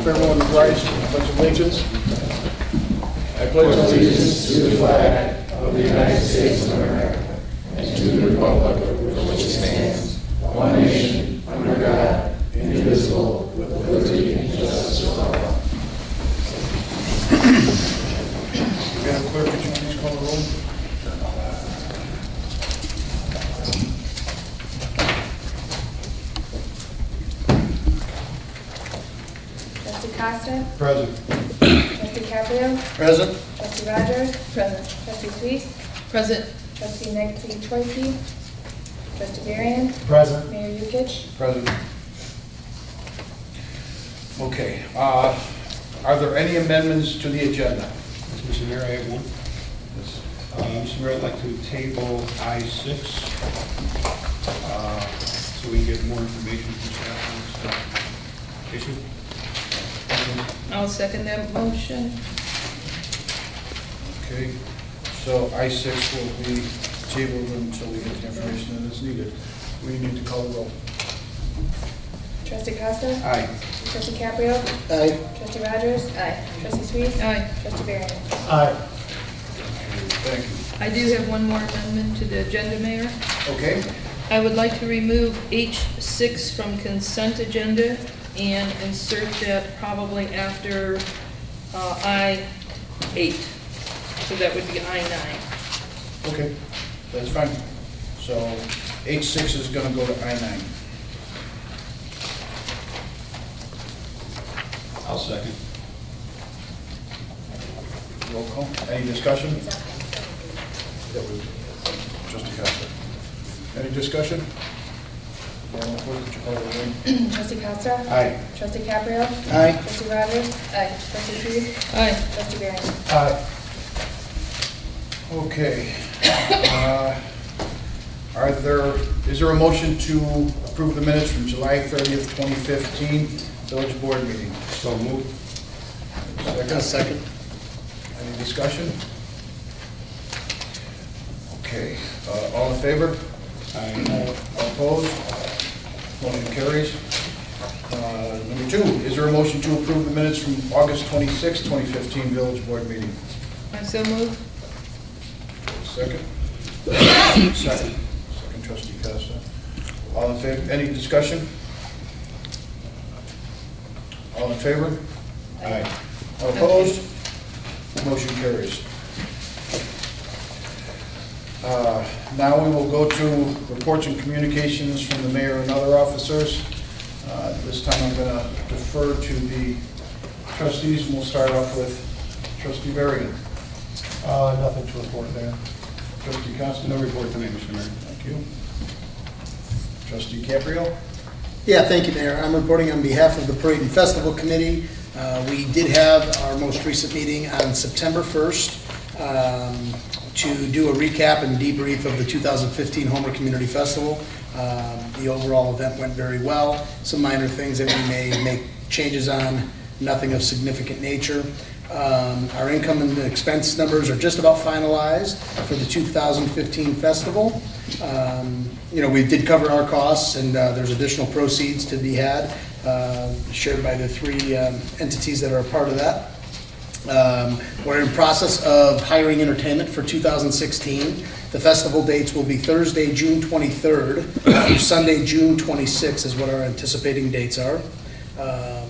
if everyone would rise for the Pledge of Allegiance. I pledge allegiance to the flag of the United States of America and to the republic for which it stands, one nation, under God, indivisible, with liberty and justice for all. Madam Clerk, could you please call the roll? Trustee Costa? Present. Trustee Caprio? Present. Trustee Rogers? Present. Trustee Suisse? Present. Trustee Choice? Trustee Varian? Present. Mayor Yukich? Present. Okay. Are there any amendments to the agenda? Mr. Mayor, I have one. Mr. Mayor, I'd like to table I-6 so we can get more information from staff on this issue. I'll second that motion. Okay. So I-6 will be tabled until we get the information that is needed. We need to call the roll. Trustee Costa? Aye. Trustee Caprio? Aye. Trustee Rogers? Aye. Trustee Suisse? Aye. Trustee Varian? Aye. Thank you. I do have one more amendment to the agenda, Mayor. Okay. I would like to remove H6 from consent agenda and insert that probably after I-8. So that would be I-9. Okay. That's fine. So H6 is going to go to I-9. I'll second. Roll call. Any discussion? That was Trustee Costa. Any discussion? Madam Clerk, would you call the roll? Trustee Costa? Aye. Trustee Caprio? Aye. Trustee Rogers? Aye. Trustee Suisse? Aye. Trustee Varian? Aye. Okay. Is there a motion to approve the minutes from July 30th, 2015 Village Board meeting? So moved. Second. Any discussion? Okay. All in favor? Aye. All opposed? Motion carries. Number 2, is there a motion to approve the minutes from August 26th, 2015 Village Board meeting? I so move. Second. Second, Trustee Costa. All in favor? Any discussion? All in favor? Aye. All opposed? Motion carries. Now we will go to reports and communications from the mayor and other officers. This time I'm going to defer to the trustees, and we'll start off with Trustee Varian. Nothing to report there. Trustee Costa. No report tonight, Mr. Mayor. Thank you. Trustee Caprio. Yeah, thank you, Mayor. I'm reporting on behalf of the Parade and Festival Committee. We did have our most recent meeting on September 1st to do a recap and debrief of the 2015 Homer Community Festival. The overall event went very well. Some minor things that we may make changes on, nothing of significant nature. Our income and expense numbers are just about finalized for the 2015 festival. We did cover our costs, and there's additional proceeds to be had, shared by the 3 entities that are a part of that. We're in process of hiring entertainment for 2016. The festival dates will be Thursday, June 23rd through Sunday, June 26th is what our anticipating dates are. I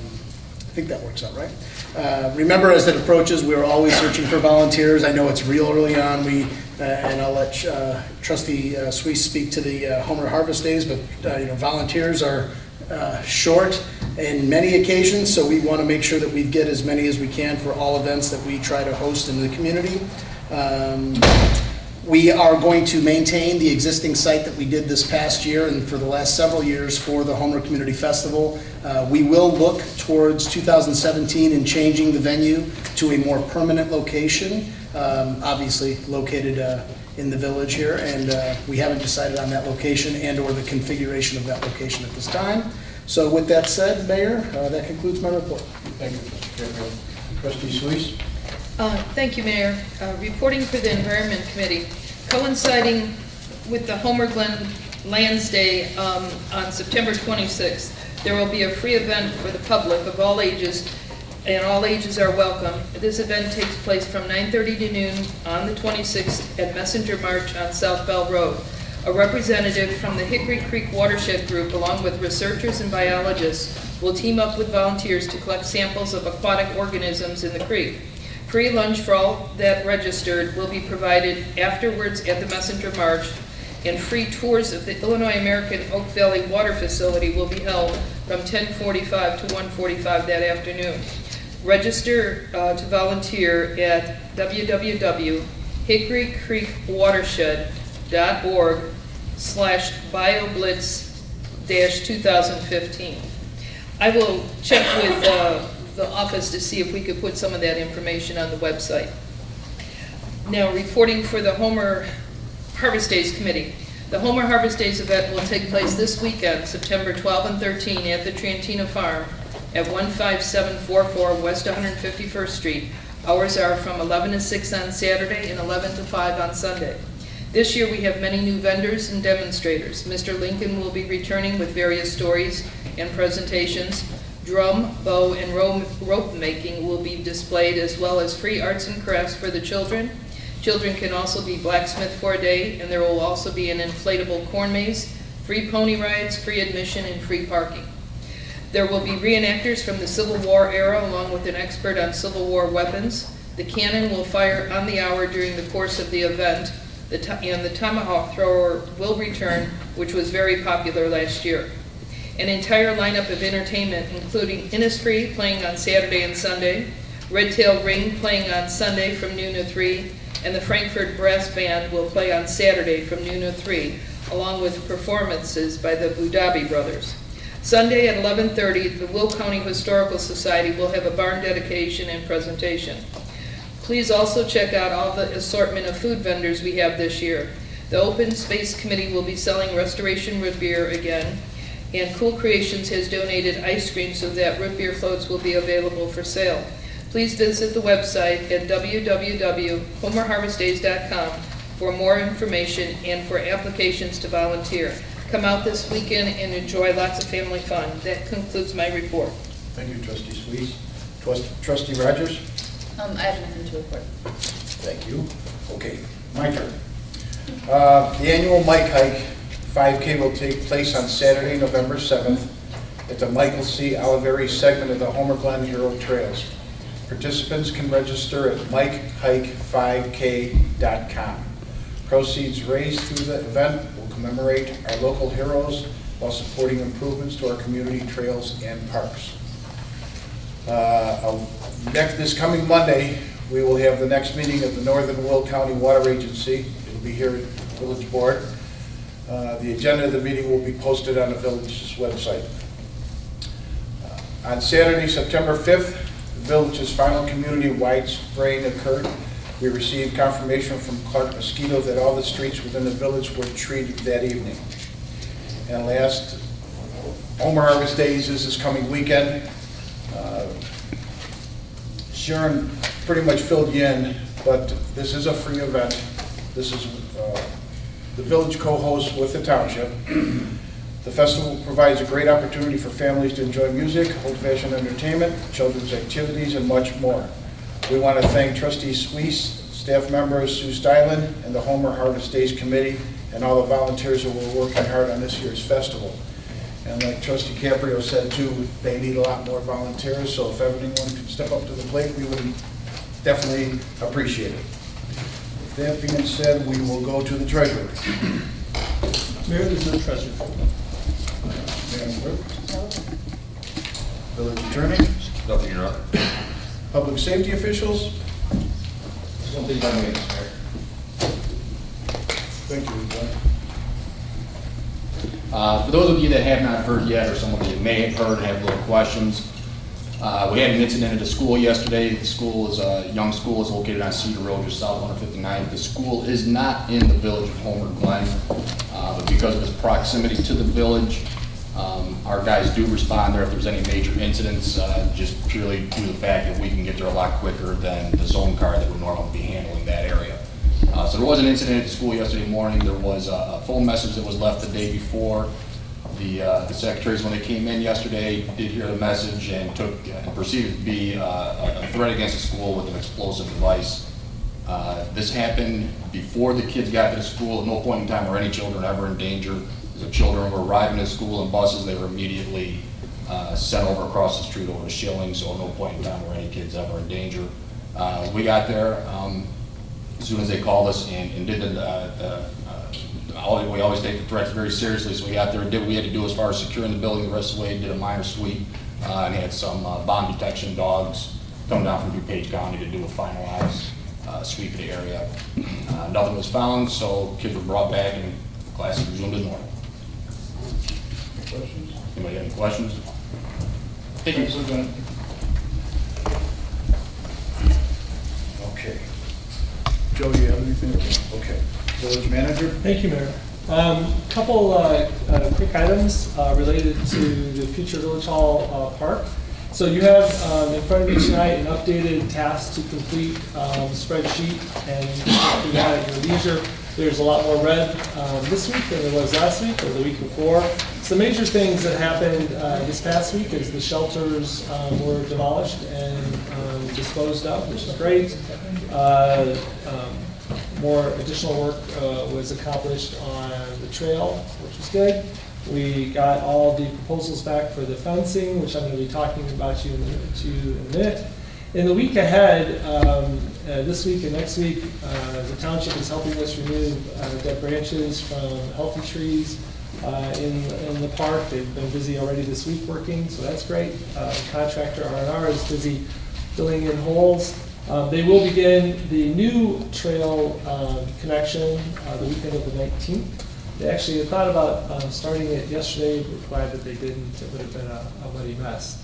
think that works out right. Remember, as it approaches, we are always searching for volunteers. I know it's real early on. And I'll let Trustee Suisse speak to the Homer Harvest Days, but volunteers are short in many occasions, so we want to make sure that we get as many as we can for all events that we try to host in the community. We are going to maintain the existing site that we did this past year and for the last several years for the Homer Community Festival. We will look towards 2017 in changing the venue to a more permanent location, obviously located in the village here, and we haven't decided on that location and or the configuration of that location at this time. So with that said, Mayor, that concludes my report. Thank you, Trustee Caprio. Trustee Suisse. Thank you, Mayor. Reporting for the Environment Committee. Coinciding with the Homer Glen Lands Day on September 26th, there will be a free event for the public of all ages and all ages are welcome. This event takes place from 9:30 to noon on the 26th at Messenger March on South Bell Road. A representative from the Hickory Creek Watershed Group, along with researchers and biologists, will team up with volunteers to collect samples of aquatic organisms in the creek. Free lunch for all that registered will be provided afterwards at the Messenger March, and free tours of the Illinois American Oak Valley Water Facility will be held from 10:45 to 1:45 that afternoon. Register to volunteer at www.hickorycreekwatershed.org/bioblitz-2015. I will check with the office to see if we could put some of that information on the website. Now, reporting for the Homer Harvest Days Committee. The Homer Harvest Days event will take place this weekend, September 12 and 13, at the Trantina Farm at 15744 West 151st Street. Hours are from 11 to 6 on Saturday and 11 to 5 on Sunday. This year we have many new vendors and demonstrators. Mr. Lincoln will be returning with various stories and presentations. Drum, bow, and rope making will be displayed, as well as free arts and crafts for the children. Children can also be blacksmith for a day, and there will also be an inflatable corn maze, free pony rides, free admission, and free parking. There will be reenactors from the Civil War era, along with an expert on Civil War weapons. The cannon will fire on the hour during the course of the event, and the tomahawk thrower will return, which was very popular last year. An entire lineup of entertainment, including Innisfree playing on Saturday and Sunday, Red Tail Ring playing on Sunday from noon to 3, and the Frankfurt Brass Band will play on Saturday from noon to 3, along with performances by the Budabi Brothers. Sunday at 11:30, the Will County Historical Society will have a barn dedication and presentation. Please also check out all the assortment of food vendors we have this year. The Open Space Committee will be selling Restoration root beer again, and Cool Creations has donated ice cream so that root beer floats will be available for sale. Please visit the website at www.homerharvestdays.com for more information and for applications to volunteer. Come out this weekend and enjoy lots of family fun. That concludes my report. Thank you, Trustee Sweet. Trustee Rogers? I have nothing to report. Thank you. Okay, my turn. The annual Mike Hike 5K will take place on Saturday, November 7th at the Michael C. Oliveri segment of the Homer Glen Hero Trails. Participants can register at mikehike5k.com. Proceeds raised through the event will commemorate our local heroes while supporting improvements to our community trails and parks. This coming Monday, we will have the next meeting of the Northern Will County Water Agency. It will be here at the Village Board. The agenda of the meeting will be posted on the Village's website. On Saturday, September 5th, the Village's final community-wide spraying occurred. We received confirmation from Clark Mosquito that all the streets within the village were treated that evening. And last, Homer Harvest Days is this coming weekend. Sharon pretty much filled you in, but this is a free event. This is the village co-hosts with the township. The festival provides a great opportunity for families to enjoy music, old-fashioned entertainment, children's activities, and much more. We want to thank Trustee Swees, staff members Sue Stylen, and the Homer Harvest Days Committee, and all the volunteers who were working hard on this year's festival. And like Trustee Caprio said too, they need a lot more volunteers, so if everyone could step up to the plate, we would definitely appreciate it. With that being said, we will go to the treasurer. Mayor, there's no treasurer. Madam Clerk? Village Attorney? Nothing, Your Honor. Public safety officials? Something by me, Mayor. Thank you, Glen. For those of you that have not heard yet, or some of you may have heard and have little questions, we had an incident at a school yesterday. The school is a young school, is located on Cedar Road, just south of 159. The school is not in the village of Homer Glen, but because of its proximity to the village, our guys do respond there if there's any major incidents, just purely due to the fact that we can get there a lot quicker than the zone car that would normally be handling that area. So there was an incident at the school yesterday morning. There was a phone message that was left the day before The secretaries, when they came in yesterday, did hear the message and took and perceived it to be a threat against the school with an explosive device. This happened before the kids got to the school. At no point in time were any children ever in danger. As the children were arriving to school in buses, they were immediately sent over across the street over to Schilling, so at no point in time were any kids ever in danger. We got there as soon as they called us and did we always take the threats very seriously, so we got there and did what we had to do as far as securing the building. The rest of the way, did a minor sweep and had some bomb detection dogs come down from DuPage County to do a finalized sweep of the area. Nothing was found, so kids were brought back and classes resumed as normal. Any questions? Anybody have any questions? Thank you. Okay. Joe, you have anything? Okay. Village manager? Thank you, Mayor. Couple quick items related to the future Village Hall Park. So you have in front of you tonight an updated task to complete spreadsheet, and you can do that at your leisure. There's a lot more red this week than there was last week or the week before. So the major things that happened this past week is the shelters were demolished and disposed of, which is great. More additional work was accomplished on the trail, which was good. We got all the proposals back for the fencing, which I'm going to be talking about to you in a minute. In the week ahead, this week and next week, the township is helping us remove dead branches from healthy trees in the park. They've been busy already this week working, so that's great. Contractor R&R is busy filling in holes. They will begin the new trail connection the weekend of the 19th. They actually had thought about starting it yesterday, but we're glad that they didn't. It would have been a muddy mess.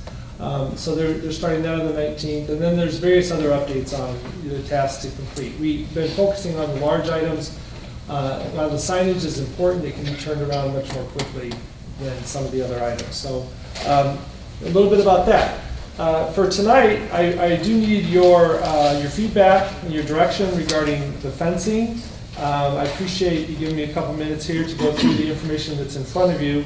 So they're starting that on the 19th, and then there's various other updates on the tasks to complete. We've been focusing on the large items. While the signage is important, it can be turned around much more quickly than some of the other items. So a little bit about that. For tonight, I do need your feedback and your direction regarding the fencing. I appreciate you giving me a couple minutes here to go through the information that's in front of you.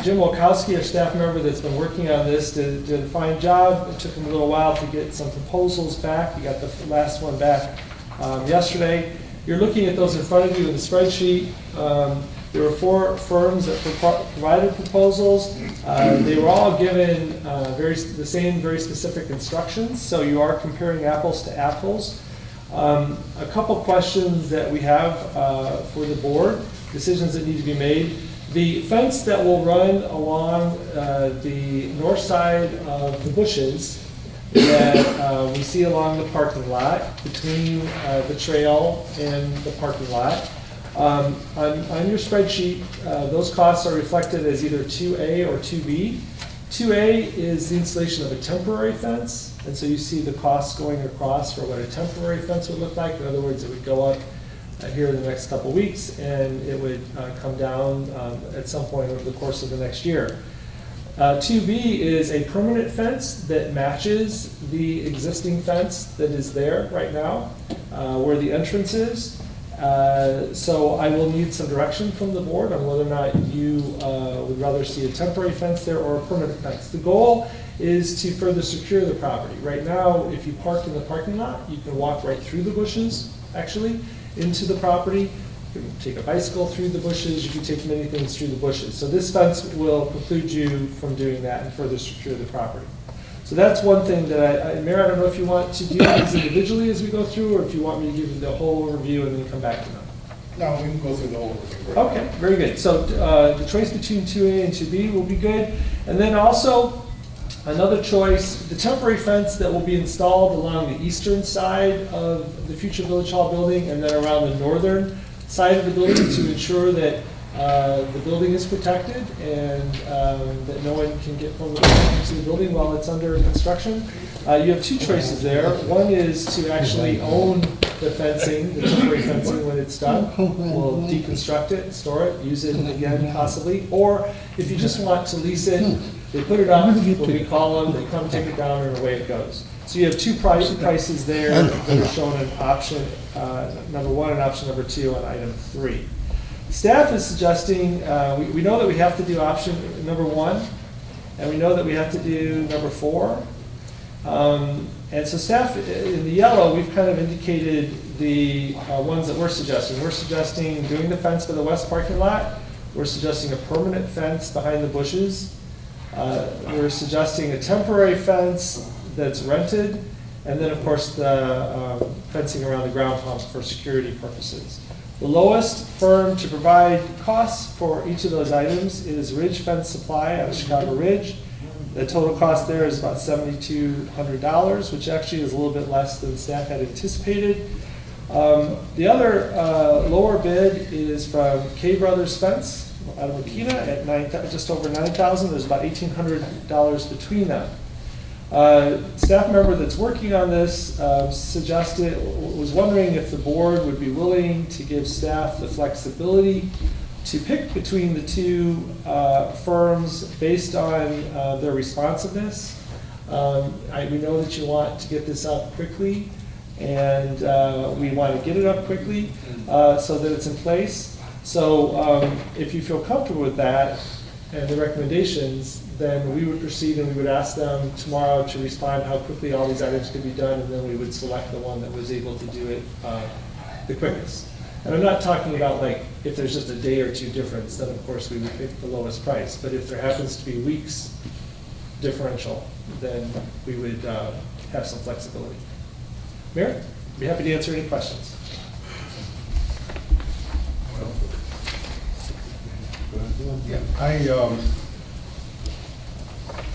Jim Wolkowski, our staff member that's been working on this, did a fine job. It took him a little while to get some proposals back. He got the last one back yesterday. You're looking at those in front of you in the spreadsheet. There were 4 firms that provided proposals. They were all given the same very specific instructions, so you are comparing apples to apples. A couple questions that we have for the board, decisions that need to be made. The fence that will run along the north side of the bushes that we see along the parking lot, between the trail and the parking lot. On your spreadsheet, those costs are reflected as either 2A or 2B. 2A is the installation of a temporary fence, and so you see the costs going across for what a temporary fence would look like. In other words, it would go up here in the next couple weeks, and it would come down at some point over the course of the next year. 2B is a permanent fence that matches the existing fence that is there right now, where the entrance is. So I will need some direction from the board on whether or not you would rather see a temporary fence there or a permanent fence. The goal is to further secure the property. Right now, if you park in the parking lot, you can walk right through the bushes, actually, into the property. You can take a bicycle through the bushes. You can take many things through the bushes. So this fence will preclude you from doing that and further secure the property. So that's one thing that Mayor, I don't know if you want to do these individually as we go through, or if you want me to give you the whole overview and then come back to them. No, we can go through the whole thing. Okay, very good. So the choice between 2A and 2B will be good. And then also, another choice, the temporary fence that will be installed along the eastern side of the future Village Hall building and then around the northern side of the building to ensure that the building is protected and that no one can get from the building to the building while it's under construction. You have 2 choices there. One is to actually own the fencing, the temporary fencing, when it's done. We'll deconstruct it, store it, use it again possibly. Or if you just want to lease it, they put it up, when we call them, they come take it down, and away it goes. So you have 2 prices there that are shown in option number 1 and option number 2 on item 3. Staff is suggesting, we know that we have to do option number 1, and we know that we have to do number 4. And so staff, in the yellow, we've kind of indicated the ones that we're suggesting. We're suggesting doing the fence for the west parking lot. We're suggesting a permanent fence behind the bushes. We're suggesting a temporary fence that's rented, and then, of course, the fencing around the ground pump for security purposes. The lowest firm to provide costs for each of those items is Ridge Fence Supply out of Chicago Ridge. The total cost there is about $7,200, which actually is a little bit less than staff had anticipated. The other lower bid is from K Brothers Fence out of Makina at just over $9,000. There's about $1,800 between them. Staff member that's working on this was wondering if the board would be willing to give staff the flexibility to pick between the two firms based on their responsiveness. We know that you want to get this up quickly, and we want to get it up quickly so that it's in place. So if you feel comfortable with that and the recommendations, then we would proceed and we would ask them tomorrow to respond how quickly all these items could be done, and then we would select the one that was able to do it the quickest. And I'm not talking about like if there's just a day or two difference, then of course we would pick the lowest price. But if there happens to be weeks differential, then we would have some flexibility. Mayor, I'd be happy to answer any questions. Yeah,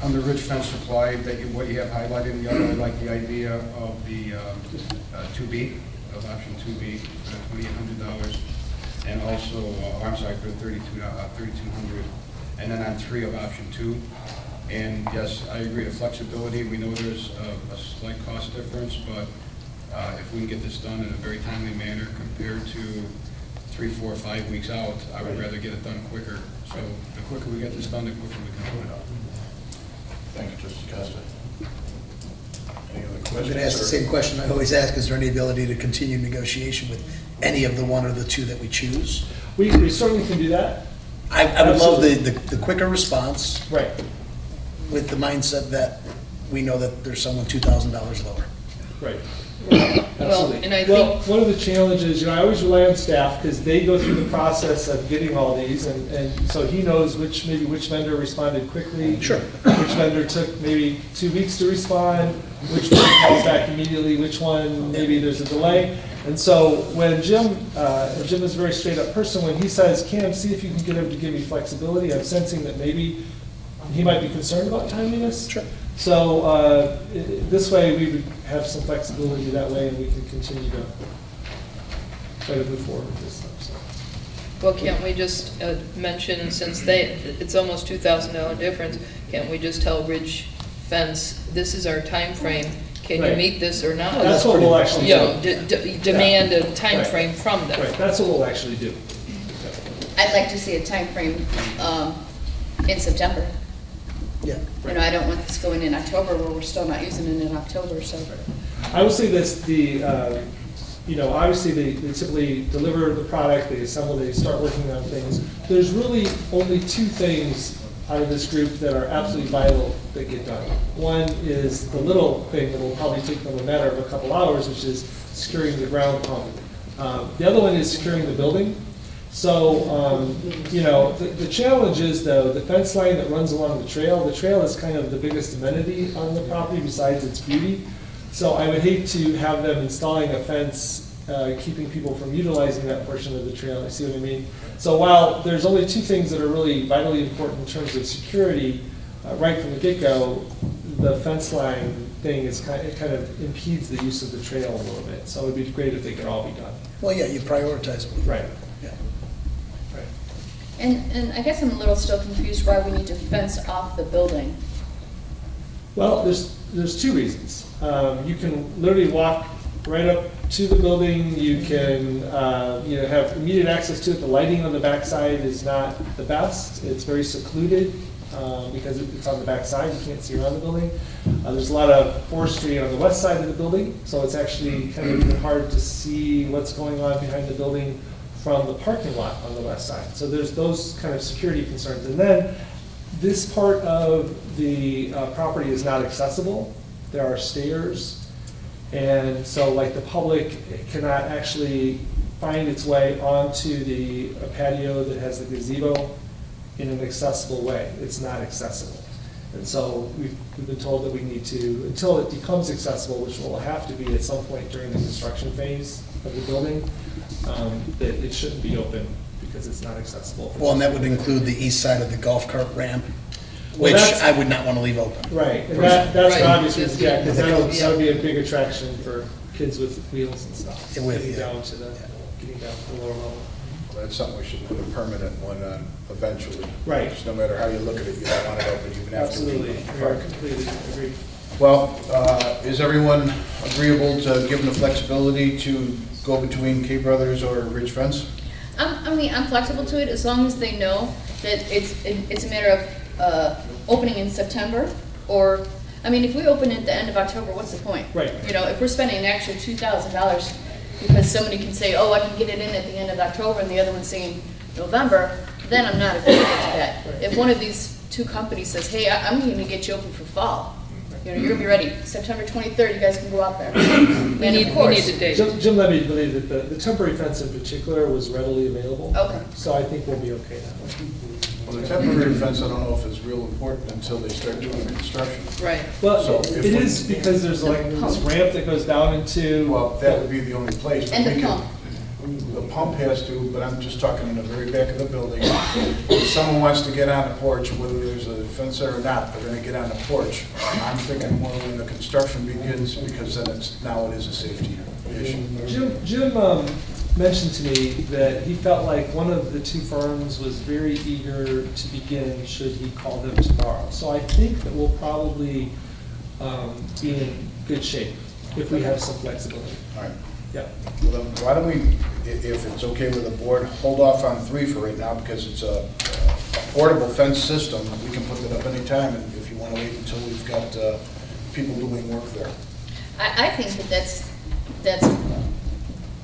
on the Ridge Fence Supply, what you have highlighted in the other, I like the idea of the 2B, of option 2B, for $2,800, and also, I'm sorry, for $3,200, and then on 3 of option 2. And yes, I agree, the flexibility, we know there's a slight cost difference, but if we can get this done in a very timely manner compared to 3, 4, 5 weeks out, I would rather get it done quicker. So the quicker we get this done, the quicker we can put it up. Thank you, Trustee Costa. Any other I'm questions? going to ask the same question I always ask. Is there any ability to continue negotiation with any of the 1 or the 2 that we choose? We certainly can do that. I would love the quicker response Right. with the mindset that we know that there's someone $2,000 lower. Right. Well, Absolutely. and I Well, think, one of the challenges, I always rely on staff because they go through the process of getting all these, and so he knows which vendor responded quickly. Sure. Which vendor took maybe 2 weeks to respond, which one calls back immediately, which one maybe there's a delay. And so when Jim is a very straight up person, when he says, Cam, see if you can get him to give me flexibility, I'm sensing that maybe he might be concerned about timeliness. Sure. So this way we would have some flexibility that way, and we can continue to try to move forward with this stuff. So. well, can't we just mention, since it's almost $2,000 difference, can't we just tell Ridge Fence, this is our time frame, can you Right. meet this or not? That's what we'll actually You know, do. demand a time Right. frame from them. Right, that's what we'll actually do. I'd like to see a time frame in September. Yeah. You know, I don't want this going in October where we're still not using it in October, so. I will say this, obviously they simply deliver the product, they assemble, they start working on things. There's really only 2 things out of this group that are absolutely vital that get done. One is the little thing that will probably take them a matter of a couple hours, which is securing the ground pump. The other one is securing the building. So, the challenge is, though, the fence line that runs along the trail is kind of the biggest amenity on the property besides its beauty. So I would hate to have them installing a fence, keeping people from utilizing that portion of the trail. You see what I mean? So while there's only 2 things that are really vitally important in terms of security, right from the get-go, the fence line thing is kind of impedes the use of the trail a little bit. So it would be great if they could all be done. Well, yeah, you prioritize them. Right. Yeah. Right. And I guess I'm a little still confused why we need to fence off the building. Well, there's 2 reasons. You can literally walk right up to the building. You can have immediate access to it. The lighting on the backside is not the best. It's very secluded because it's on the backside. You can't see around the building. There's a lot of forestry on the west side of the building, so it's actually kind of even hard to see what's going on behind the building from the parking lot on the west side. So there's those kind of security concerns. And then this part of the property is not accessible. There are stairs. And so like the public cannot actually find its way onto the patio that has the gazebo in an accessible way. It's not accessible. And so we've been told that we need to, until it becomes accessible, which will have to be at some point during the construction phase of the building, that it shouldn't be open because it's not accessible. Well, and that would include the east side of the golf cart ramp, Well, which that's- I would not want to leave open. Right, and that's Right. for obvious reasons, yeah, because that Yeah. would be a big attraction for kids with wheels and stuff. It would, Getting yeah. down to the, getting down to the lower level. That's something we should put a permanent one on eventually. Right. Just no matter how you look at it, you don't want it open even after. Absolutely, we are completely agree. Well, is everyone agreeable to given the flexibility to go between K Brothers or Ridge Fence? I mean, I'm flexible to it as long as they know that it's a matter of opening in September, or, I mean, if we open at the end of October, what's the point? Right. You know, if we're spending an extra $2,000 because somebody can say, oh, I can get it in at the end of October, and the other one's saying November, then I'm not agreeable to that. If one of these two companies says, hey, I'm gonna get you open for fall, you know, you're gonna be ready, September 23rd, you guys can go out there. We And need of course, a date. Jim led me to believe that the temporary fence in particular was readily available. Okay. So I think we'll be okay that way. Well, the temporary fence, I don't know if it's real important until they start doing the construction. Right. Well, So it if we- is because there's like this ramp that goes down into. Well, that would be the only place. And the We could- pump. The pump has to, but I'm just talking in the very back of the building. If someone wants to get on the porch, whether there's a fence there or not, they're gonna get on the porch. I'm thinking more when the construction begins, because then now it is a safety issue. Jim mentioned to me that he felt like one of the two firms was very eager to begin should he call them tomorrow. So I think that we'll probably be in good shape if we have some flexibility. All right. Yeah. Well, then, why don't we, if it's okay with the board, hold off on 3 for right now, because it's a portable fence system. We can put it up anytime, and if you want to wait until we've got people doing work there. I think that that's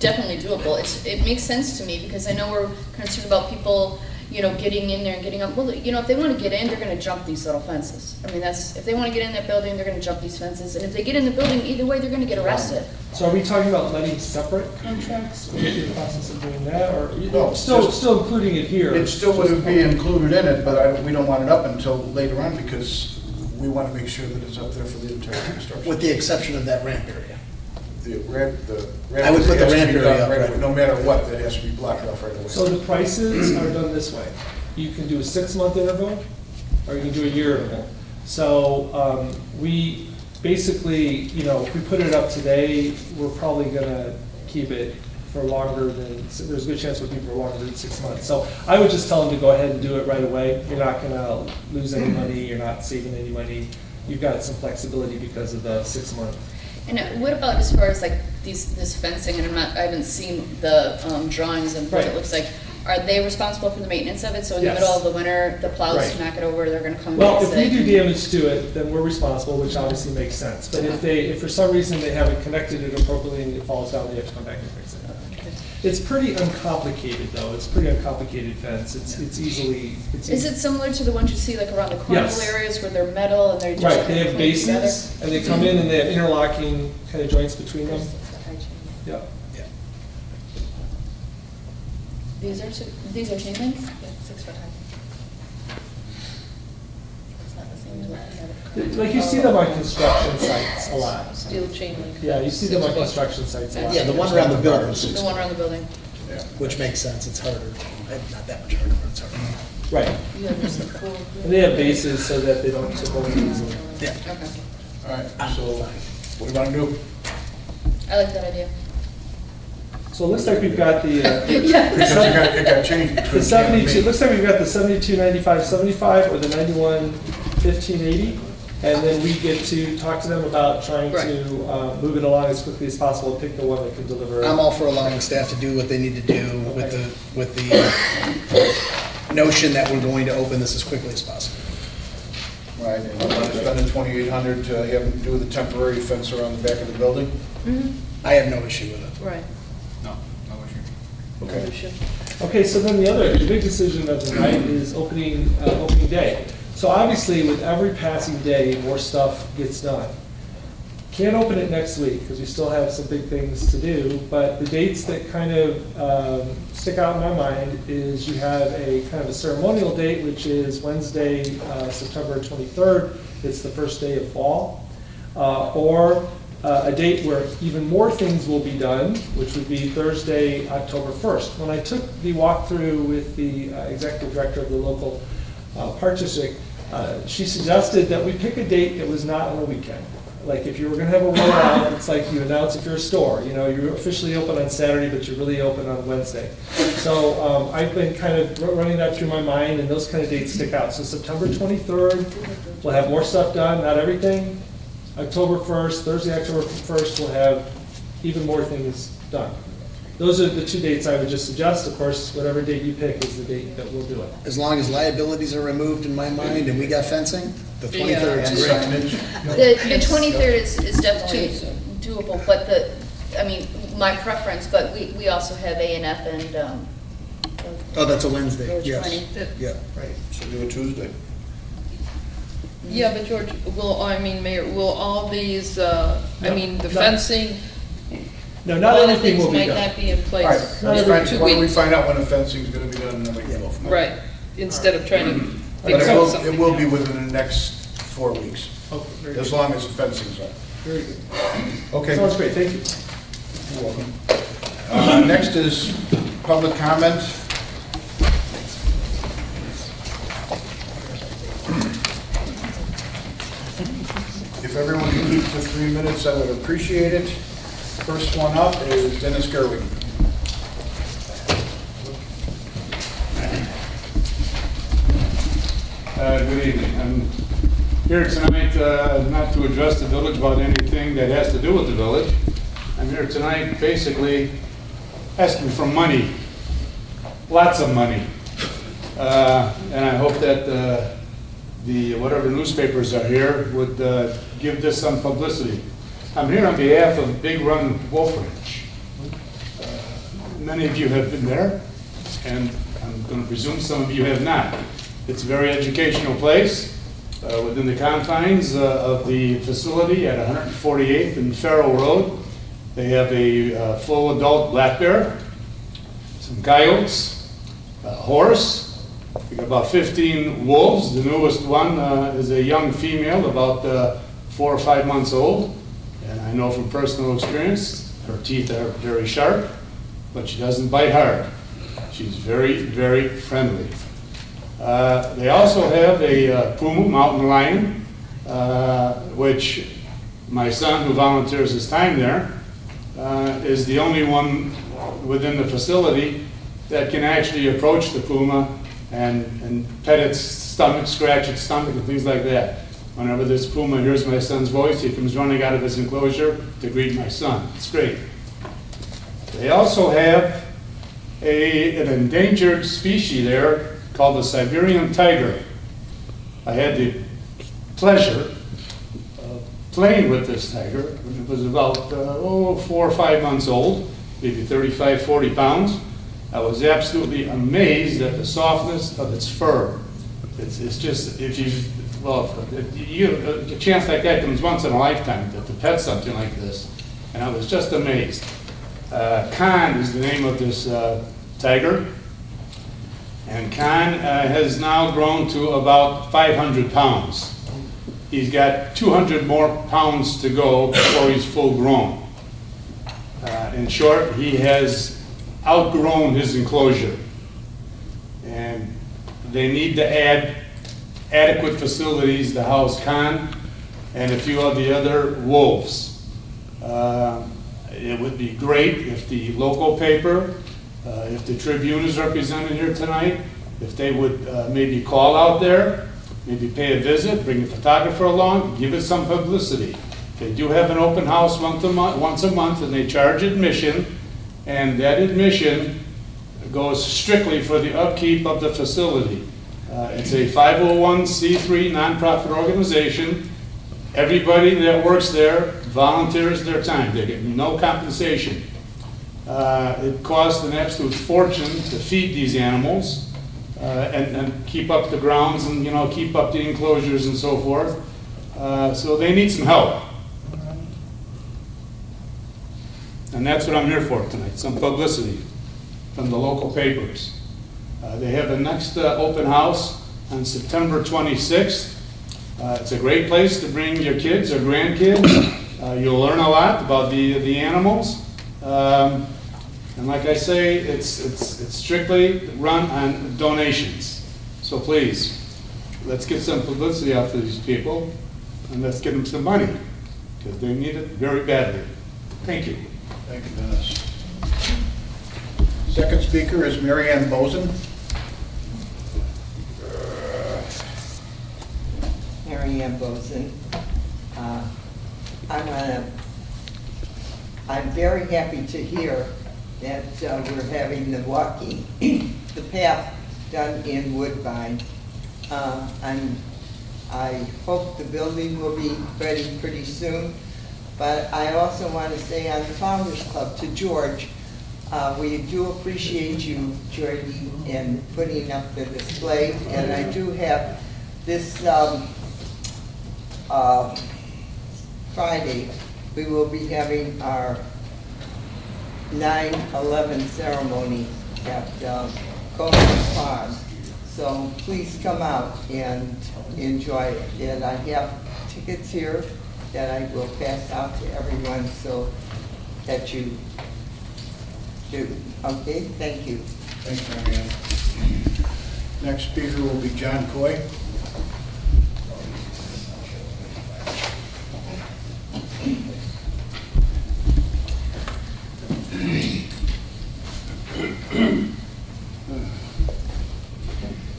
definitely doable. It makes sense to me because I know we're concerned about people, you know, getting in there and getting up. Well, you know, if they want to get in, they're going to jump these little fences. I mean, if they want to get in that building, they're going to jump these fences. And if they get in the building, either way, they're going to get arrested. So are we talking about letting separate contracts? Are we in the process of doing that, or No, still including it here? It still would be included in it, but we don't want it up until later on, because we want to make sure that it's up there for the entire construction. With the exception of that ramp area. The ramp I would put the has to ramp be area done up, right right. away. No matter what, that has to be blocked off right away. So the prices are done this way. You can do a 6-month interval, or you can do a year interval. So we basically, you know, if we put it up today, we're probably gonna keep it for longer than, there's a good chance we'll keep it for longer than 6 months. So I would just tell them to go ahead and do it right away. You're not gonna lose any money, you're not saving any money. You've got some flexibility because of the 6-month. And what about as far as like this fencing, and I haven't seen the drawings of what Right. it looks like. Are they responsible for the maintenance of it? So in Yes. the middle of the winter, the plows Right. knock it over, they're gonna come and Well, fix if we it? do damage to it, then we're responsible, which obviously makes sense. But if for some reason they haven't connected it appropriately and it falls down, they have to come back and fix it. Okay. It's pretty uncomplicated, though. It's a pretty uncomplicated fence. It's easily. Is it similar to the ones you see like around the carnival Yes. areas where they're metal and they're just Right, kind they of have clamped together? bases, and they come in and they have interlocking kind of joints between them. Yeah. These are chain links? Yeah, 6 foot high. It's not the same as what we have. Like you see them on construction sites a lot. Steel chain link. Yeah, you see them on construction sites a lot. Yeah, the one around the building, The one around the building. Yeah. which makes sense. It's harder. Not that much harder, but it's harder. Right. You have this cool. And they have bases so that they don't tip over easily. Yeah. Okay. All right, so what do you want to do? I like that idea. So it looks like we've got the, Yeah. Because it got changed between. the 72, looks like we've got the 72.95.75 or the 91.15.80. And then we get to talk to them about trying to move it along as quickly as possible and pick the one that can deliver. I'm all for allowing staff to do what they need to do with the notion that we're going to open this as quickly as possible. Right, and you want to spend the $2,800 to have them do the temporary fence around the back of the building? Mhm. I have no issue with it. Right. No, no issue. Okay. Okay, so then the big decision of the night is opening day. So obviously, with every passing day, more stuff gets done. Can't open it next week because we still have some big things to do, but the dates that kind of stick out in my mind is you have a kind of a ceremonial date, which is Wednesday, September 23rd. It's the first day of fall. Or a date where even more things will be done, which would be Thursday, October 1st. When I took the walkthrough with the executive director of the local park district, she suggested that we pick a date that was not on a weekend. Like if you were going to have a rollout, it's like you announce if you're a store. You know, you're officially open on Saturday, but you're really open on Wednesday. So I've been kind of running that through my mind, and those kind of dates stick out. So September 23rd, we'll have more stuff done, not everything. October 1st, Thursday, October 1st, we'll have even more things done. Those are the two dates I would just suggest. Of course, whatever date you pick is the date that we'll do it. As long as liabilities are removed in my mind and we got fencing, the 23rd And is great. signage. The 23rd is definitely doable, but my preference, but we also have A&F and, Oh, that's a Wednesday, Village yes. Planning. Yeah. Right. So do a Tuesday. Yeah, but George, Mayor, will all these, the No. fencing, No, not all the everything things will be might done. not be in All right, place Not let's every find- 2 why don't we weeks. find out when the fencing's gonna be done, and then we can go from there. Right, instead of trying to But fix it out will, something. it will be within the next 4 weeks, Okay, very as good. long as the fencing's up. Very good. Okay. Sounds great, thank you. You're welcome. Next is public comment. If everyone can keep to 3 minutes, I would appreciate it. First one up is Dennis Gerwig. Good evening. I'm here tonight not to address the village about anything that has to do with the village. I'm here tonight basically asking for money, lots of money. And I hope that whatever newspapers are here would give this some publicity. I'm here on behalf of Big Run Wolf Ranch. Many of you have been there, and I'm going to presume some of you have not. It's a very educational place within the confines of the facility at 148th and Farrell Road. They have a full adult black bear, some coyotes, a horse. We got about 15 wolves. The newest one is a young female, about 4 or 5 months old. And I know from personal experience, her teeth are very sharp, but she doesn't bite hard. She's very, very friendly. They also have a puma, mountain lion, which my son, who volunteers his time there, is the only one within the facility that can actually approach the puma and pet its stomach, scratch its stomach, and things like that. Whenever this puma hears my son's voice, he comes running out of his enclosure to greet my son. It's great. They also have an endangered species there called the Siberian tiger. I had the pleasure of playing with this tiger when it was about 4 or 5 months old, maybe 35, 40 pounds. I was absolutely amazed at the softness of its fur. It's just, if a chance like that comes once in a lifetime to pet something like this, and I was just amazed. Khan is the name of this tiger, and Khan has now grown to about 500 pounds. He's got 200 more pounds to go before he's full grown. In short, he has outgrown his enclosure, and they need to add adequate facilities to house Khan and a few of the other wolves. It would be great if the local paper, if the Tribune is represented here tonight, if they would maybe call out there, maybe pay a visit, bring a photographer along, give it some publicity. They do have an open house once a month, and they charge admission, and that admission goes strictly for the upkeep of the facility. It's a 501c3 nonprofit organization. Everybody that works there volunteers their time. They get no compensation. It costs an absolute fortune to feed these animals and keep up the grounds and, keep up the enclosures and so forth. So they need some help. And that's what I'm here for tonight, some publicity from the local papers. They have the next open house on September 26th. It's a great place to bring your kids or grandkids. You'll learn a lot about the animals. And like I say, it's strictly run on donations. So please, let's get some publicity out for these people, and let's get them some money, because they need it very badly. Thank you. Thank you, Dennis. Second speaker is Mary Ann Bozen. Mary Ann Bozen. I'm very happy to hear that we're having the walking, the path done in Woodbine. I hope the building will be ready pretty soon, but I also want to say on the Founders Club to George, we do appreciate you joining and putting up the display, and I do have this Friday, we will be having our 9/11 ceremony at Coleman Farm. So please come out and enjoy it. And I have tickets here that I will pass out to everyone so that you do. Okay, thank you. Thanks, Mary Ann. Next speaker will be John Coy.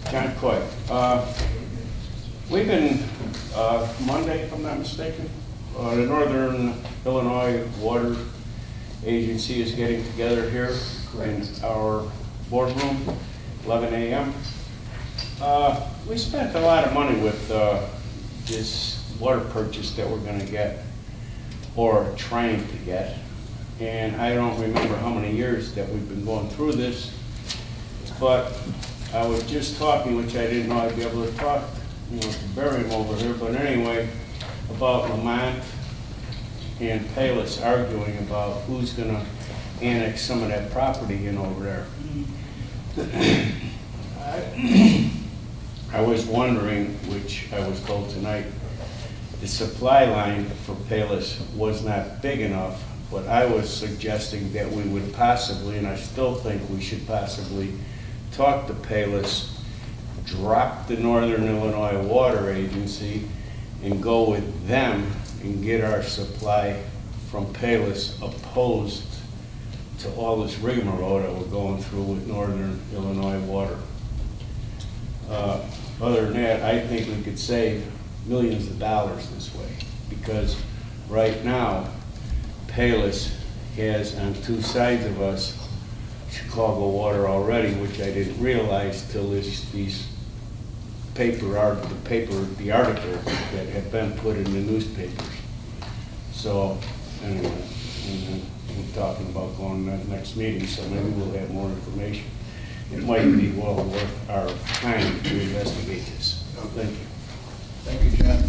John Coy. We've been, Monday, if I'm not mistaken, the Northern Illinois Water Agency is getting together here in our boardroom, 11 a.m. We spent a lot of money with this water purchase that we're going to get, or trying to get. And I don't remember how many years that we've been going through this, but I was just talking, which I didn't know I'd be able to talk, to bury him over here, but anyway, about Lamont and Palis arguing about who's going to annex some of that property in over there. I was wondering, which I was told tonight, the supply line for Palis was not big enough, but I was suggesting that we would possibly, and I still think we should possibly, talk to Palis, drop the Northern Illinois Water Agency, and go with them and get our supply from Palis, opposed to all this rigmarole that we're going through with Northern Illinois Water. Other than that, I think we could save millions of dollars this way, because right now, Palis has on two sides of us Chicago Water already, which I didn't realize till these the articles that have been put in the newspapers. So anyway, we're talking about going to that next meeting, so maybe we'll have more information. It might be well worth our time to investigate this. Thank you. Thank you, John.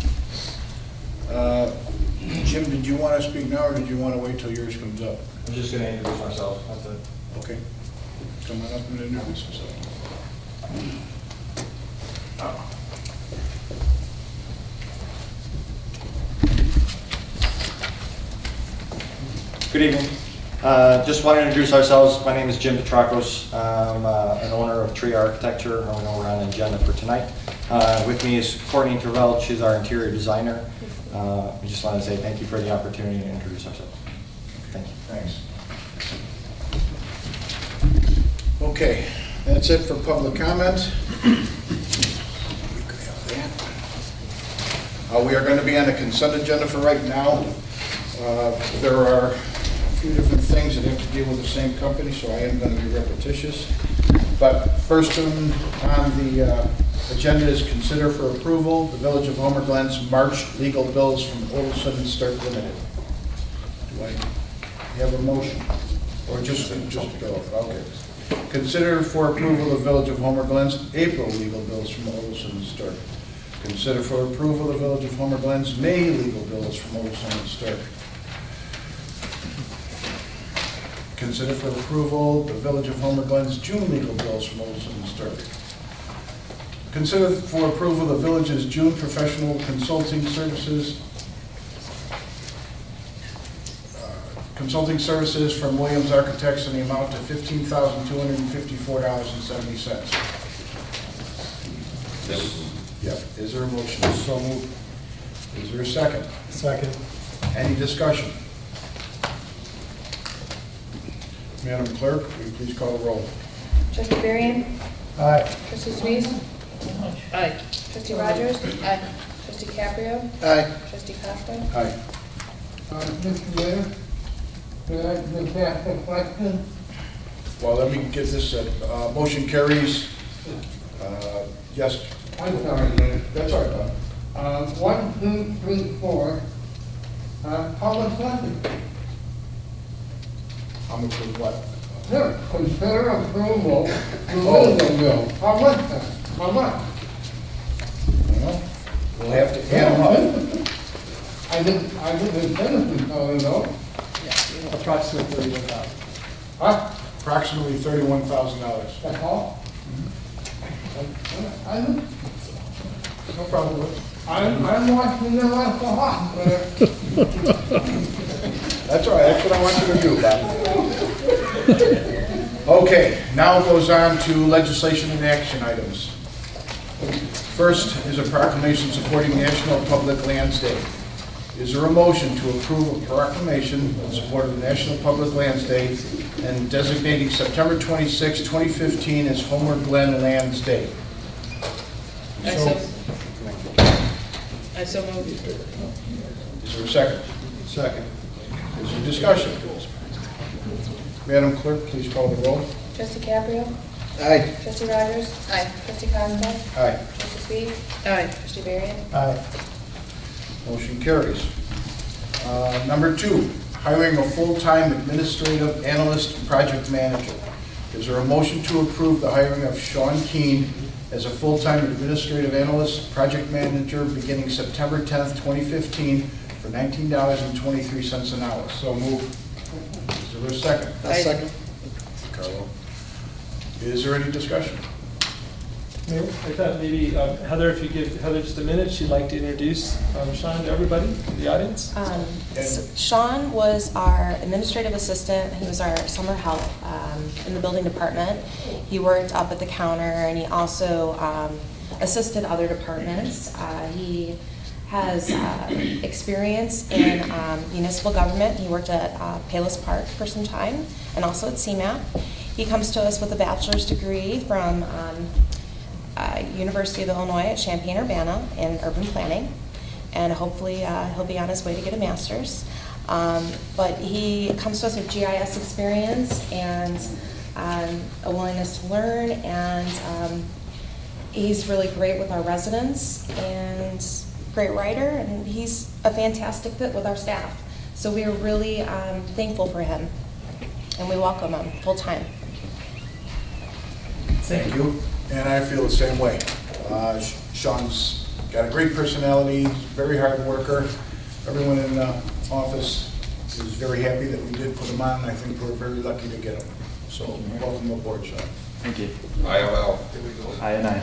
Jim, did you want to speak now, or did you want to wait till yours comes up? I'm just going to introduce myself. That's it. Okay. Come on up and introduce yourself. Good evening. Just want to introduce ourselves. My name is Jim Petrakos. I'm an owner of TRIA Architecture. I know we're on an agenda for tonight. With me is Courtney Terveld. She's our interior designer. We just want to say thank you for the opportunity to introduce ourselves. Thank you. Thanks. Okay, that's it for public comment. We are going to be on the consent agenda for right now. There are a few different things that have to deal with the same company, so I am going to be repetitious. But first on the agenda is consider for approval the Village of Homer Glen's March legal bills from Odelson Sterk Limited. Do I have a motion? Or just Bill? Okay. Consider for approval the Village of Homer Glen's April legal bills from Odelson Sterk. Consider for approval the Village of Homer Glen's May legal bills from Odelson Sterk. Consider for approval the Village of Homer Glen's June legal bills from Odelson Sterk. Consider for approval the Village's June professional consulting services from Williams Architects in the amount of $15,254.70. Yep. Is there a motion? So moved. Is there a second? Second. Any discussion? Madam Clerk, will you please call the roll? Trustee Varian? Aye. Trustee Suisse? Aye. Trustee Rogers? Aye. Trustee Caprio? Aye. Trustee Costa? Aye. Mr. Mayor, could I just ask a question? Well, let me get this, motion carries. Yes, I'm sorry, Mayor. that's all right, Bob. 1, 2, 3, 4, public funding. How much was what? Here, consider approval to Oh. legal bill. How much? How much? Well, we'll have to add them up. I didn't finish until I know. Approximately 31,000. Huh? Approximately $31,000. That's all? I didn't. No problem with it. I'm watching the left a lot, Mayor. That's all right, that's what I want you to do, Bob. Okay, now it goes on to legislation and action items. First is a proclamation supporting National Public Lands Day. Is there a motion to approve a proclamation in support of National Public Lands Day and designating September 26, 2015 as Homer Glen Lands Day? I so moved. Is there a second? Second. Is there discussion? Madam Clerk, please call the roll. Trustee Caprio? Aye. Trustee Rogers? Aye. Trustee Costa? Aye. Trustee Suisse? Aye. Trustee Varian? Aye. Motion carries. Number 2, hiring a full-time administrative analyst and project manager. Is there a motion to approve the hiring of Sean Keane as a full-time administrative analyst, project manager beginning September 10th, 2015 for $19.23 an hour? So moved. Is there a second? I'll second. Carlo. Is there any discussion? Mayor, I thought maybe, Heather, if you give Heather just a minute, she'd like to introduce Sean to everybody, to the audience. So Sean was our administrative assistant. He was our summer help in the building department. He worked up at the counter, and he also assisted other departments. He has experience in municipal government. He worked at Palos Park for some time, and also at CMAP. He comes to us with a bachelor's degree from University of Illinois at Champaign-Urbana in urban planning, and hopefully he'll be on his way to get a master's. But he comes to us with GIS experience and a willingness to learn, and he's really great with our residents and great writer, and he's a fantastic fit with our staff. So we are really thankful for him, and we welcome him full-time. Thank you, and I feel the same way. Sean's got a great personality, very hard worker. Everyone in the office is very happy that we did put him on, and I think we're very lucky to get him. So welcome aboard, Sean. Thank you. IOL. Aye and aye.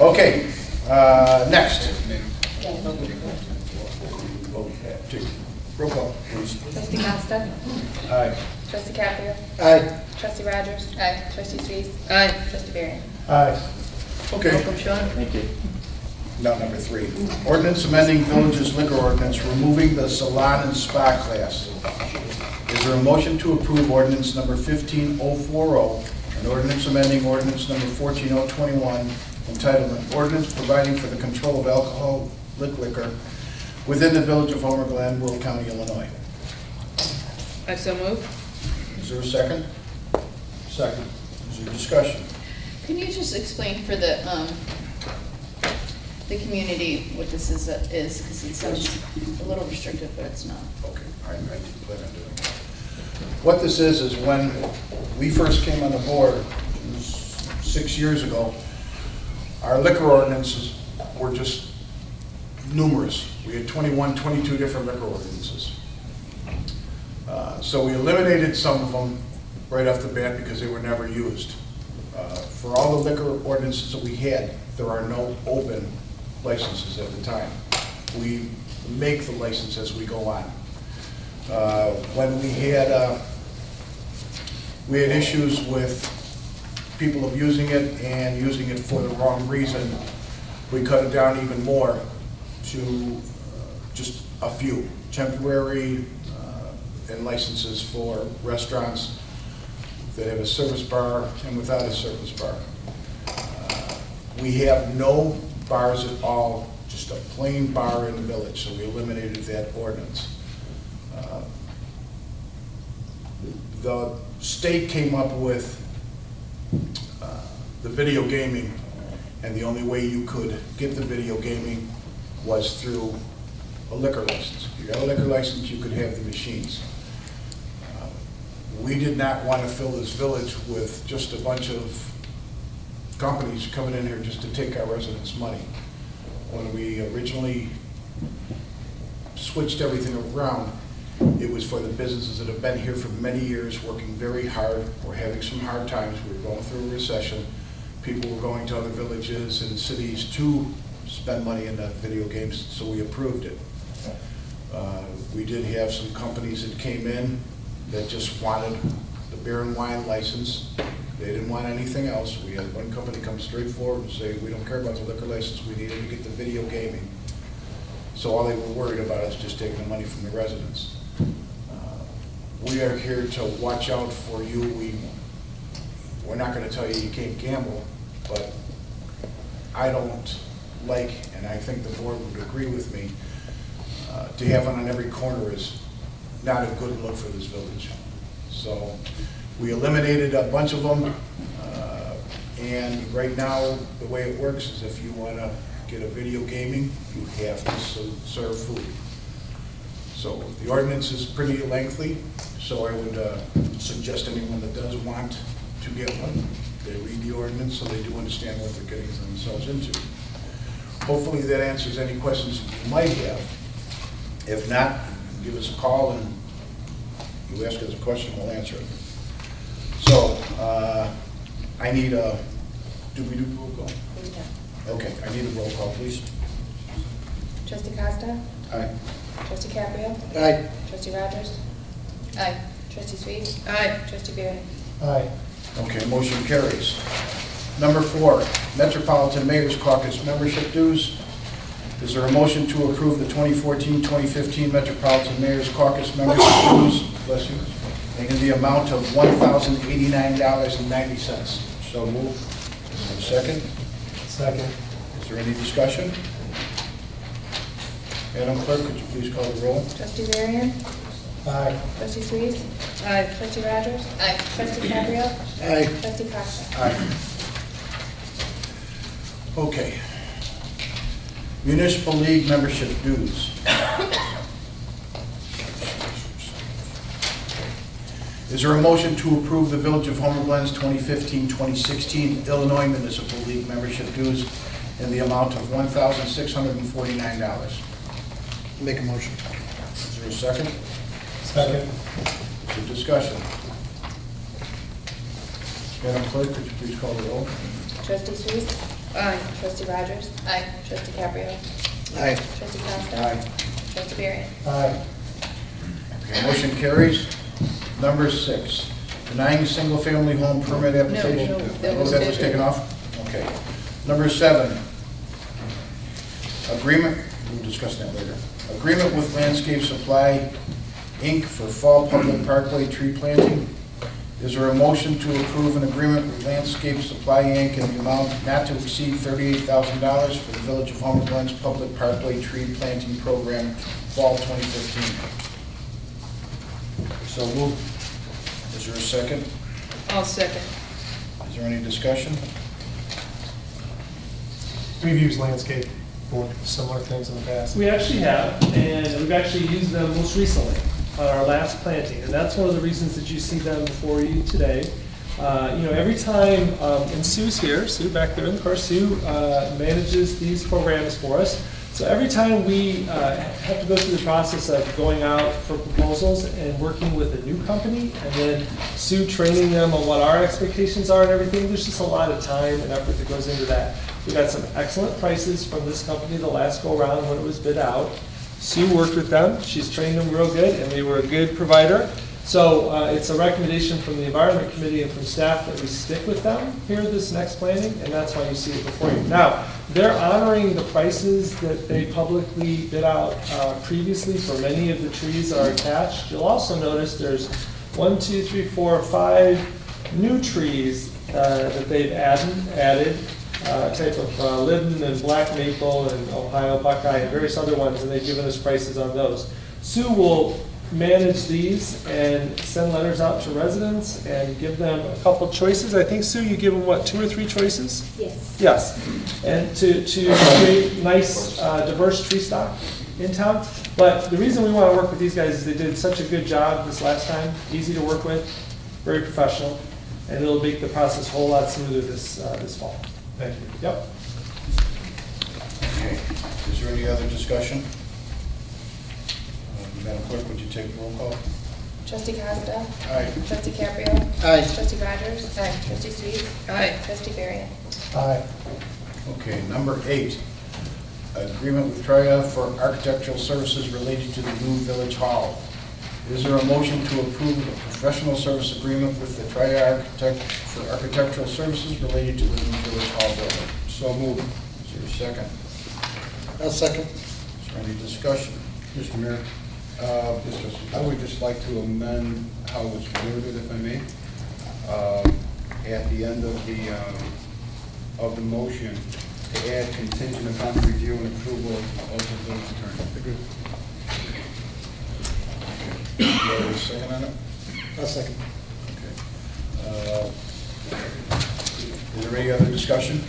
Okay, next. Roll call, please. Trustee Costa? Aye. Trustee Caprio? Aye. Trustee Rogers? Aye. Trustee Suisse? Aye. Trustee Varian? Aye. Okay. Welcome, Sean. Thank you. Now, number 3, ordinance amending village's liquor ordinance, removing the salon and spa class. Is there a motion to approve ordinance number 15040, an ordinance amending ordinance number 14021, entitled an ordinance providing for the control of alcoholic liquor within the village of Homer Glen, Will County, Illinois? I so moved. Is there a second? Second. Is there discussion? Can you just explain for the the community what this is, because it sounds a little restrictive, but it's not. Okay, I do plan on doing that. What this is when we first came on the board, it was 6 years ago, our liquor ordinances were just numerous. We had 21, 22 different liquor ordinances. So we eliminated some of them right off the bat because they were never used. For all the liquor ordinances that we had, there are no open licenses at the time. We make the license as we go on. When we had issues with people abusing it and using it for the wrong reason, we cut it down even more to just a few temporary and licenses for restaurants that have a service bar and without a service bar. We have no bars at all, just a plain bar in the village, so we eliminated that ordinance. The state came up with the video gaming, and the only way you could get the video gaming was through a liquor license. If you got a liquor license, you could have the machines. We did not want to fill this village with just a bunch of companies coming in here just to take our residents' money. When we originally switched everything around, it was for the businesses that have been here for many years, working very hard. We're having some hard times. We were going through a recession. People were going to other villages and cities to spend money in the video games, so we approved it. We did have some companies that came in that just wanted the beer and wine license. They didn't want anything else. We had one company come straight forward and say, we don't care about the liquor license, we needed to get the video gaming. So all they were worried about is just taking the money from the residents. We are here to watch out for you. We're not going to tell you you can't gamble, but I don't like, and I think the board would agree with me, to have one on every corner is not a good look for this village. So we eliminated a bunch of them, and right now the way it works is if you want to get a video gaming, you have to serve food. So the ordinance is pretty lengthy, so I would suggest anyone that does want to get one, they read the ordinance so they do understand what they're getting themselves into. Hopefully that answers any questions you might have. If not, give us a call and you ask us a question, we'll answer it. So I need a, do we do roll call? Okay, I need a roll call, please. Trustee Costa? Aye. Trustee Caprio? Aye. Trustee Rogers? Aye. Trustee Sweet? Aye. Trustee Barry? Aye. Okay, motion carries. Number 4, Metropolitan Mayor's Caucus membership dues. Is there a motion to approve the 2014-2015 Metropolitan Mayor's Caucus membership dues? Bless you. In the amount of $1,089.90. So moved. Is there a second? Second. Is there any discussion? Madam Clerk, could you please call the roll? Trustee Varian? Aye. Trustee Sweet? Aye. Trustee Rogers? Aye. Trustee Caprio? Aye. Trustee Costa? Aye. Okay. Municipal League membership dues. Is there a motion to approve the Village of Homer Glen's 2015-2016 Illinois Municipal League membership dues in the amount of $1,649? Make a motion. Is there a second? Second. Is there discussion? Madam Clerk, could you please call the roll? Trustee Sweet? Aye. Trustee Rogers? Aye. Trustee Caprio? Aye. Trustee Costa? Aye. Trustee Varian? Aye. Okay, motion carries. Number 6, denying single-family home permit application. No, that was That was taken off? Okay. Number 7, agreement, we'll discuss that later. Agreement with Landscape Supply, Inc. for Fall Public Parkway tree planting. Is there a motion to approve an agreement with Landscape Supply, Inc. in the amount not to exceed $38,000 for the Village of Homer Glen's Public Parkway tree planting program, Fall 2015? So moved. Is there a second? I'll second. Is there any discussion? We've used landscape worked with similar things in the past? We actually have, and we've actually used them most recently on our last planting, and that's one of the reasons that you see them before you today. Every time, and Sue's here, Sue back there, and of course Sue manages these programs for us. So every time we have to go through the process of going out for proposals and working with a new company, and then Sue training them on what our expectations are and everything, there's just a lot of time and effort that goes into that. We got some excellent prices from this company the last go around when it was bid out. Sue worked with them, she's trained them real good, and they were a good provider. So it's a recommendation from the Environment Committee and from staff that we stick with them here this next planting, and that's why you see it before you. Now, they're honoring the prices that they publicly bid out previously for many of the trees that are attached. You'll also notice there's 1, 2, 3, 4, 5 new trees that they've added. Type of linden and black maple and Ohio buckeye and various other ones, and they've given us prices on those. Sue will manage these and send letters out to residents and give them a couple choices. I think, Sue, you give them, what, 2 or 3 choices? Yes. Yes, and to create nice, diverse tree stock in town. But the reason we want to work with these guys is they did such a good job this last time, easy to work with, very professional, and it'll make the process a whole lot smoother this fall. Thank you. Yep. Okay, is there any other discussion? Madam Clerk, would you take the roll call? Trustee Costa? Aye. Trustee Caprio? Aye. Trustee Rogers? Aye. Trustee Sweet? Aye. Trustee Barry? Aye. Okay, number 8, agreement with TRIA for architectural services related to the new village hall. Is there a motion to approve a professional service agreement with the TRIA architect for architectural services related to the new village hall building? So moved. Is there a second? I'll second. Is there any discussion? Mr. Mayor, I would just like to amend how it's worded, if I may. At the end of the motion, to add contingent upon review and approval of the village attorney. Do you have a second on it? I'll second. Okay. Is there any other discussion?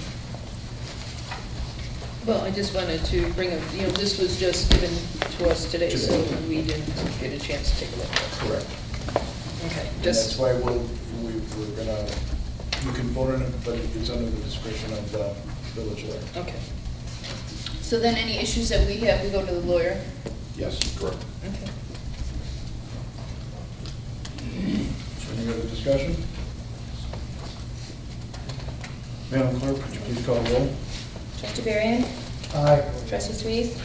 Well, I just wanted to bring up, this was just given to us today, so we didn't get a chance to take a look at it. Correct. Okay, And that's just, why we're gonna, you can vote on it, but it's under the discretion of the village lawyer. okay, So then any issues that we have, we go to the lawyer? Yes, correct. okay. Is there any other discussion? Madam Clerk, could you please call the roll? Trustee Barry? Aye. Trustee Sweet?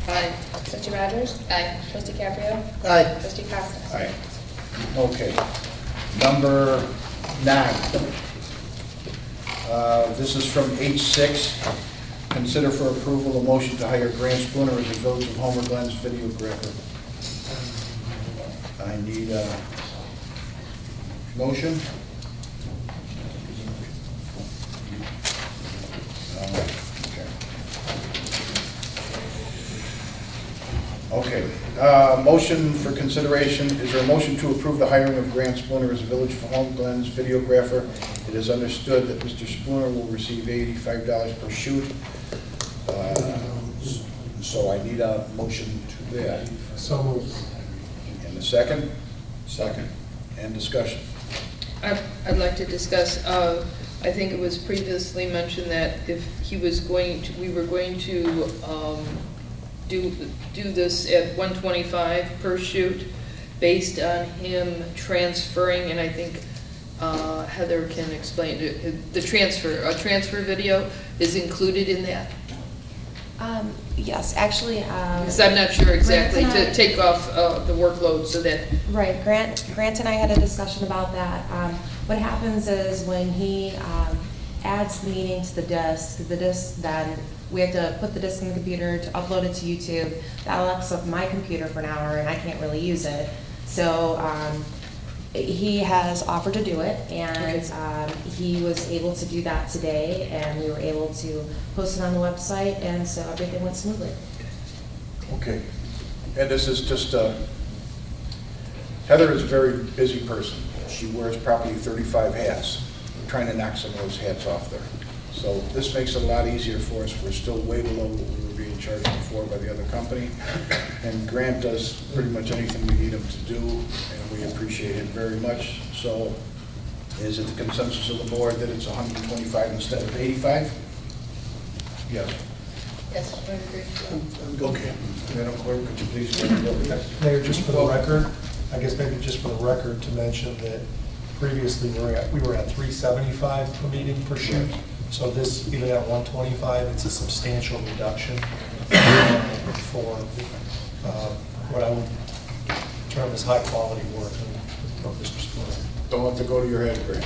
Aye. Trustee Rogers? Aye. Trustee Caprio? Aye. Trustee Costa? Aye. Okay. Number 9. This is from H6. Consider for approval a motion to hire Grant Spooner as the Village of Homer Glen's videographer. I need a motion. Okay. Motion for consideration, is there a motion to approve the hiring of Grant Spooner as Village of Home Glen's videographer? It is understood that Mr. Spooner will receive $85 per shoot. So I need a motion to that. So moved. And a second? Second. And discussion. I'd like to discuss, I think it was previously mentioned that if he was going to, we were going to do this at 125 per shoot based on him transferring, and I think Heather can explain it. A transfer video is included in that? Yes, actually. Because I'm not sure exactly, Grant and to I- take off the workload so that, Right, Grant and I had a discussion about that. What happens is when he adds the meeting to the disc then we have to put the disc in the computer to upload it to YouTube. That locks up my computer for an hour and I can't really use it. So he has offered to do it, and he was able to do that today, and we were able to post it on the website, and so everything went smoothly. Okay. And this is just, Heather is a very busy person. She wears probably 35 hats. We're trying to knock some of those hats off there. So this makes it a lot easier for us. We're still way below what we were getting charged before by the other company. And Grant does pretty much anything we need him to do, and we appreciate it very much. So is it the consensus of the board that it's 125 instead of 85? Yes. Yes, I agree. Okay. Madam Clerk, could you please read the bill? Mayor, just for the record, I guess maybe just for the record to mention that previously we were at 375 per meeting per shift. So this, even at 125, it's a substantial reduction for what I would term as high quality work from Mr. Spiller. Don't let it go to your head, Grant.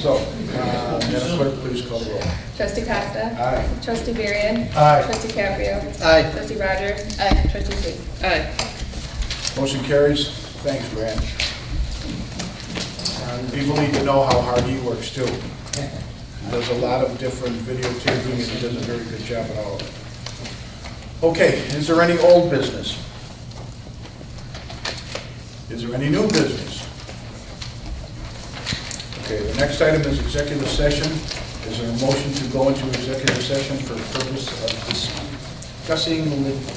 So, Madam Clerk, please call the roll. Trustee Costa. Aye. Trustee Varian. Aye. Trustee Caprio. Aye. Trustee Rogers. Aye. Trustee Sweet. Aye. Motion carries. Thanks, Grant. People need to know how hard he works too. He does a lot of different videotaping, and he does a very good job at all of it. Okay, is there any old business? Is there any new business? Okay, the next item is executive session. Is there a motion to go into executive session for the purpose of discussing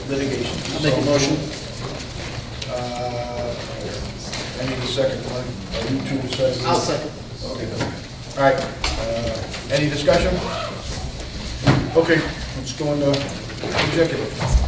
litigation? I'll make a motion. I need a second one. Are you two second? I'll second. Okay. All right. Any discussion? Okay, let's go into executive.